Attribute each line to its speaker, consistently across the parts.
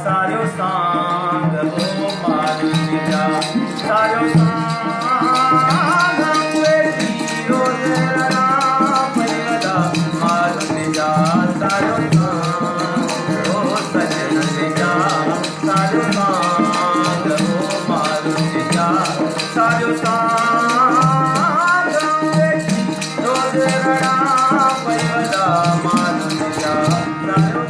Speaker 1: सारो सांग हो मारू जा सारो सांग वेटी रोज राम परिवदा मारू जा सारो सांग हो सजन जा सारो सांग हो मारू जा सारो सांग वेटी रोज राम परिवदा मारू जा सारो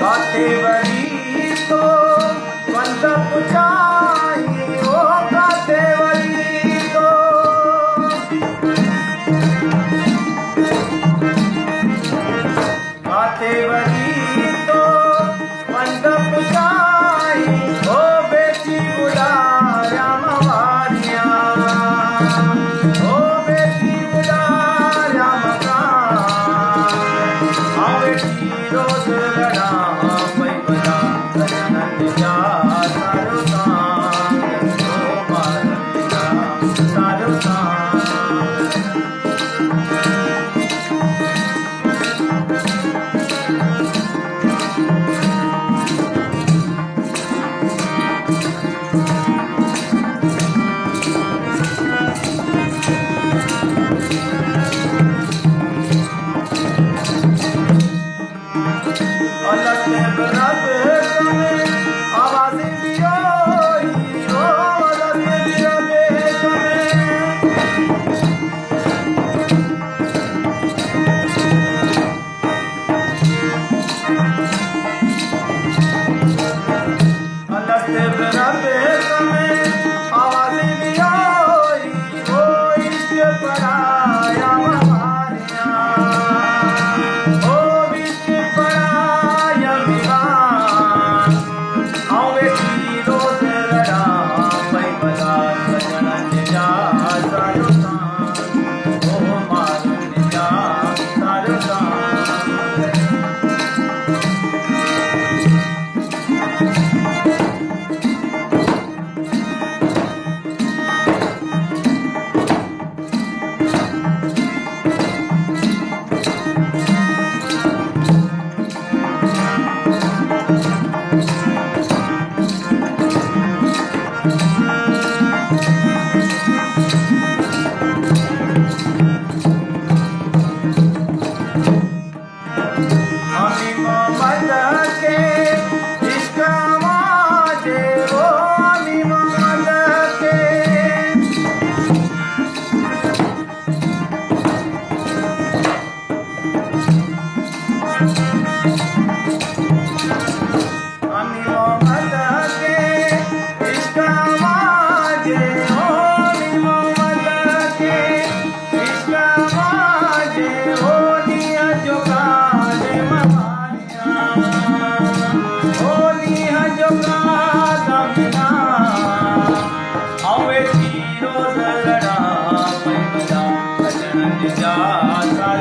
Speaker 1: कातेवरी तो बंद पुचाई ओ कातेवरी तो कातेवरी तो बंद पुचाई ओ बेटी बुलाया मवारिया ओ बेटी बुलाया मकान आओ बेटी रोज लड़ा जा